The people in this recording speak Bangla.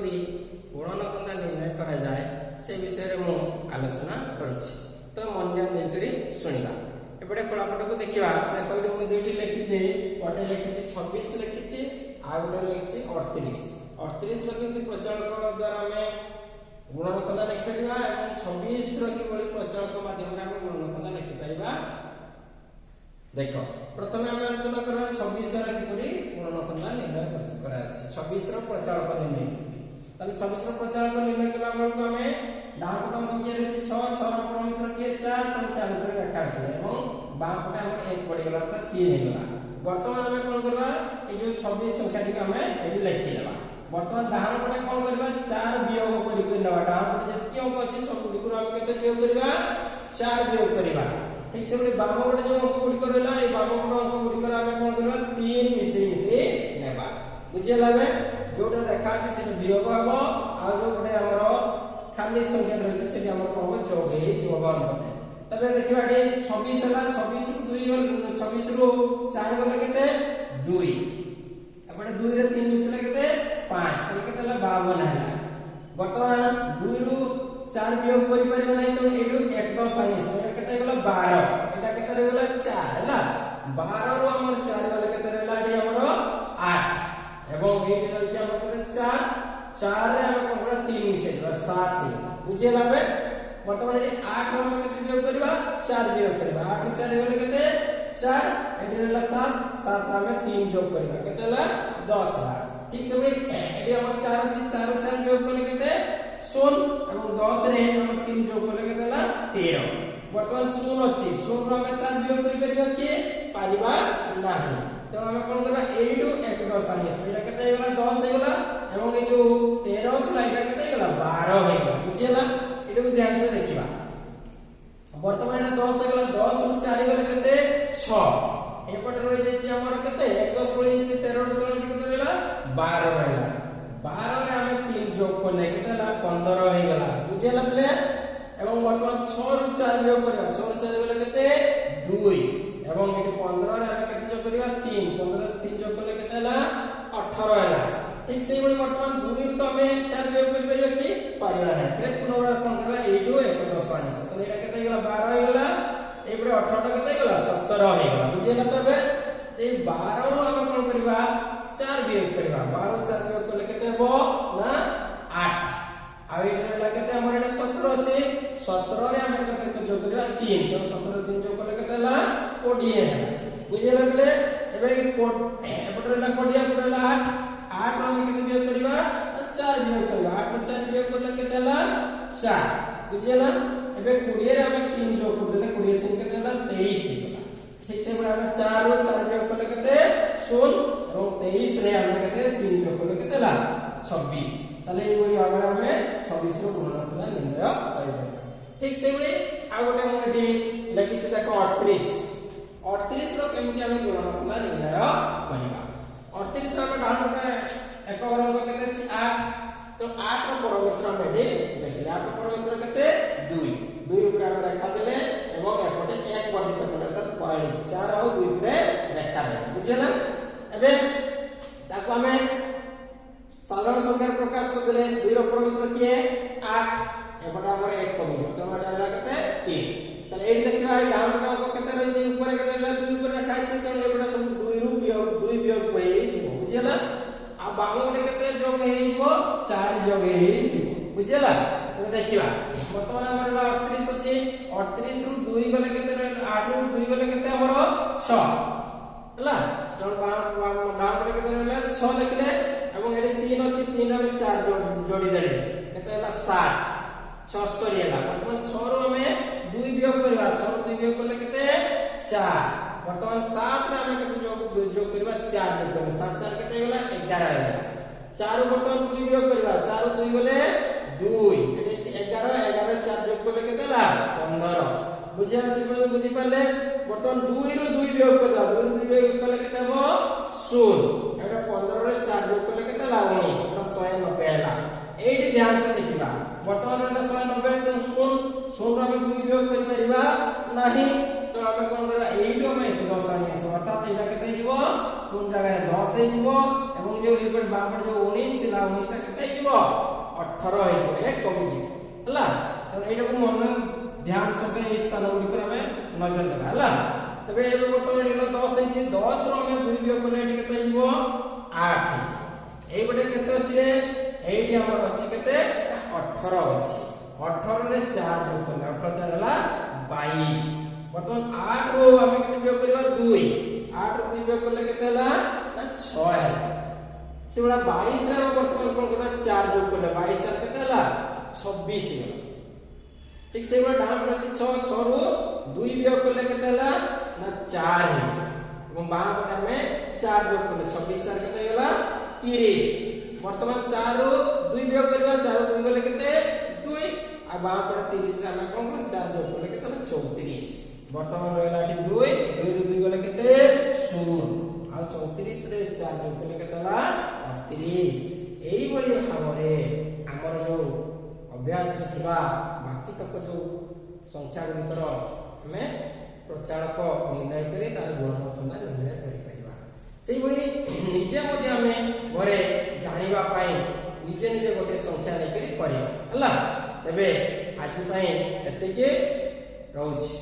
কিপରି গুণনখନ୍ଦা ନିର୍ଣ୍ଣୟ କରାଯାଏ ସେ ବିଷୟରେ ମୁଁ ଆଲୋଚନା କରୁଛି। ତ ମନ ଧ୍ୟାନ ଦେଇକରି ଶୁଣିବା। ଏପଟେ ଫଳାଫଳକୁ ଦେଖିବା। ଦେଖ ଏଠି ମୁଁ ଦୁଇଟି ଲେଖିଛି, ଗୋଟେ ଲେଖିଛି 26 ଲେଖିଛି, ଆଉ ଗୋଟେ ଲେଖିଛି 38। 38 ର କିନ୍ତୁ ପ୍ରଚାଳକ ଦ୍ୱାରା ଆମେ ଗୁଣନଖନ୍ଦା ଲେଖିପାରିବା ଏବଂ 26 ର କିଭଳି ପ୍ରଚାଳକ ମାଧ୍ୟମରେ ଆମେ ଗୁଣନଖନ୍ଦା ଲେଖିପାରିବା। ଦେଖ ପ୍ରଥମେ ଆମେ ଆଲୋଚନା କରିବା 26 ଦ୍ୱାରା କିପରି ଗୁଣନଖନ୍ଦା ନିର୍ଣ୍ଣୟ କରାଯାଉଛି। 26 ର ପ୍ରଚାଳକ ନିର୍ଣ୍ଣୟ କିପରି। ତାହେଲେ 26 ର ପ୍ରଚାଳକ ନିର୍ଣ୍ଣୟ କଲା ବେଳକୁ ଆମେ ডান পଟେ ଆମର କିଏ ରହିଛି 6, 6 ର ପରମିତ୍ର କିଏ 4, ତେଣୁ 4 ଉପରେ ରେଖା ରଖିଲେ ଏବଂ ବାମ ପଟେ ଆମର 1 ପଡ଼ିଗଲା ଅର୍ଥାৎ 3 ହେଇଗଲା। ବର୍ତ୍ତମାନ ଆମେ କଣ କରିବା, এই যে 26 সংখ্যাটিকে ଆମେ ଏଠି ଲେଖିଦେବା। ବର୍ତ୍ତମାନ ଡାହାଣ ପଟେ କଣ କରିବା, 4 ବିୟୋଗ କରିକି ନେବା। ଡାହାଣ ପଟେ ଯେତିକି ଅଙ୍କ ଅଛି ସବୁଗୁଡ଼ିକୁ ଆମେ କେତେ ବିୟୋଗ କରିବା, 4 ବିୟୋଗ କରିବା। ঠিক সেভাবে বাম পটে যে অঙ্ক গুড়িক রহিলা, এই বাম পট অঙ্ক গুড়িক আমি কোন করবা 3 মিশেই নেবা। বুঝিলা বে যেটা লেখা আছে সেটা বিয়োগ হবো, আর যে পটে আমার খালি সংখ্যা রয়েছে সেটা আমার কোন হবে যোগ হয়ে যাব বাম পটে। তবে দেখিবা এটি 26 হলা, 26 রু 2 26 রু 4 গলে কেতে 2, এপটে 2 রে 3 মিশিলে কেতে 5, তাহলে কেতে হলা 52 হলা। বর্তমান 2 রু 4 বিয়োগ করি পারিবা নাই, তো এটু 1 10 আইছে, এটা কেতে গলা 12, এটা কেতে রইলা 4 হলা। 12 রু আমার 4 গলে কেতে রইলা এটি আমার 8 এবং এইটি রইছে আমার কেতে 4, 4 রে আমি কোন করে 3 মিশাই দেবা 7 হলা। বুঝিলা বে বর্তমানে এটি 8 রু আমি কেতে বিয়োগ করিবা, 4 বিয়োগ করিবা। 8 রু 4 গলে কেতে 4, এটি রইলা 7, 7 রে আমি 3 যোগ করিবা, কেতে হলা 10 হলা। ঠিক সেভাবে এটি আমার 4 আছে, 4 রু 4 বিয়োগ করলে কেতে 16 এবং 10 রে আমরা 3 যোগ করলে কেতে হলা 13। বর্তমান 16 আছে, 16 রে আমরা 4 বিয়োগ করি পারিবা কি পারিবা নাই, তো আমরা কোন করবা এইটু 1 10 আনিছে, এটা কেতে হইগলা 10 হইগলা এবং এই যে 13 গুলা এটা কেতে হইগলা 12 হইগলা। বুঝিলা, এটাকে ধ্যান সে দেখিবা। বর্তমানে এটা 10 হইগলা, 10 রু 4 গলে কেতে 6, এপটে রই যাইছে আমার কেতে 1 10 পড়ে যাইছে 13 র তলে কেতে হইলা 12 হইলা। 12 রে আমি 3 যোগ করলে কেতে হলা 15 হয়ে গেল। বুঝিলা প্লে এবং বর্তমান 6 রু 4 বিয়োগ করিবা, 6 রু 4 গলে কেতে 2 এবং এটি 15 রে আমি কেতে যোগ করিবা 3, 15 রে 3 যোগ করলে কেতে হলা 18 হলা। ঠিক সেইভাবে বর্তমান 2 রু তো আমি 4 বিয়োগ করি পারিবা কি পারিবা না, ফের পুনরায় কোন করবা এইটু 1 10 আনিছে, তাহলে এটা কেতে গেল 12 হয়ে গেল, এইপরে 18 টা কেতে গেল 17 হয়ে গেল। বুঝিলা তবে এই 12 রু আমি কোন করিবা 4 বিয়োগ করিবা। 12 4 বিয়োগ করলে কেতে হবো না 8, আর এটা লাগাতে আমার এটা 17 আছে, 17 রে আমি কত যোগ করিবা 3, তো 17 3 যোগ করলে কেতে হলা 20 হলা। বুঝিলা বলে এবারে কি কোড এপটে হলা 20, এপটে হলা 8, 8 রে আমি কেতে বিয়োগ করিবা 4 বিয়োগ করিবা। 8 রে 4 বিয়োগ করলে কেতে হলা 4। বুঝিলা, এবারে 20 রে আমি 3 যোগ করে দিলে 20 3 কেতে হলা 23 হলা। ঠিক সেভাবে আমি 4 রে 4 বিয়োগ করলে কেতে 16 এবং 23 রে আমি কেতে 3 যোগ করলে কেতে হলা 26, তাহলে এইভাবে ভাবে আমি 26 র গুণনখন্দা নির্ণয় করিবা। ঠিক সেইভাবে আর গোটে মই এটি লেখিছি দেখো 38। 38 র কেমতি আমি গুণনখন্দা নির্ণয় করিবা। 38 র আমি ডান পটে এক অঙ্ক কেতে আছে 8, তো 8 র পরমিত্র আমি এটি লেখিলি। 8 র পরমিত্র কেতে 2, 2 উপরে আমি রেখা দিলে এবং এপটে 1 বর্ধিত করলে অর্থাৎ 42, 4 আর 2 উপরে রেখা দেব। বুঝিলা, এবে তাকো আমি সাধারণ সংখ্যার প্রকাশ করলে 2 র পরমিত্র কি 8, এপটে আমার 1 কমে যাবে, তো এটা হলো কেতে 3। তাহলে এই দেখিবা এই ডান পটে অঙ্ক কেতে রয়েছে, উপরে কেতে হলো 2 উপরে রেখা আছে, তাহলে এটা সব 2 রু বিয়োগ 2 বিয়োগ হয়ে যাব। বুঝিলা, আর বাম পটে কেতে যোগ হয়ে যাব 4 যোগ হয়ে যাব। বুঝিলা, তাহলে দেখিবা বর্তমানে আমার 38 আছে, 38 রু 2 গলে কেতে 8 রু 2 গলে কেতে আমার 6 হলা। তো ডান পটে কেতে রইলা 6 লিখলে এবং এটি 3 আছে, 3 আমি 4 যোড়ি দেলে কেতে হলা 7, 76 হলা। বর্তমান 6 রু আমি 2 বিয়োগ করিবা, 6 রু 2 বিয়োগ করলে কেতে 4। বর্তমান 7 রে আমি কেতে যোগ করিবা 4 যোগ করিবা, 7 4 কেতে হলা 11 হলা। 4 রু বর্তমান 2 বিয়োগ করিবা, 4 রু 2 গলে 2, এটি 11, 11 4 যোগ করলে কেতে হলা 15। বুঝিলা, তুই বুঝি পারলে বর্তমান 2 রু 2 বিয়োগ করিবা, 2 রু 2 বিয়োগ করলে কেতে হবো 16, এটা 15 রে 4 যোগ করলে কেতে হলা 19, অর্থাৎ 190 হলা। এইটি ধ্যান সে দেখিবা। বর্তমান এটা 190, তো 16 আমি 2 বিয়োগ করি পারিবা নাই, তো আমি কোন করবা এইটু আমি 10 আনিছি, অর্থাৎ এটা কেতে হইব 0 জায়গায় 10 হইব এবং जे एबे बापर जो 19 थिला 19 टा केते हिबो 18 हिबो ए कमी जी हला तो एटा को मन ध्यान सके ए स्थान गुडी पर हमें नजर देबा हला तबे एबे बर्तमान एलो 10 हिची 10 रो हमें 2 बियोग करले एटी केते हिबो 8 एई बटे केते अछि रे एटी हमर अछि केते 18 अछि 18 रे 4 जोग करले 18 4 हला 22 बर्तमान 8 रो हमें केते बियोग करबा 2 8 रो 2 बियोग करले केते हला ना 6 हला सेबला 22 रे बर्तमान कोन करबा 4 जोग करले 22 4 केते हला 26 हला ठीक से बड़ा डाउन पर अछि 6 6 रो 2 बियोग करले केते हला ना 4 है এবং বাম পটে আমি 4 যোগ করলে 26 4 কেতে গলা 30 বর্তমান 4 रो 2 বিয়োগ করবা 4 रो 2 গলে কেতে 2 আর বাম পটে 30 রে আমি কোন করব 4 যোগ করলে কেতে 34 বর্তমান রইলা এটি 2 2 रो 2 গলে কেতে 0 আর 34 রে 4 যোগ করলে কেতে হলা 38 এই বলি ভাবরে আমার जो अभ्यास रे थिबा बाकी तक जो संख्या गुलिकर हमें प्रचारक निर्णय करी तार गुणनखंडा निर्णय करि परिबा सेही बळी निजे मध्ये हमें घरे जानिबा पई निजे निजे गोटे संख्या नै करी परिबा हला तबे आज पई एते के रहउछि।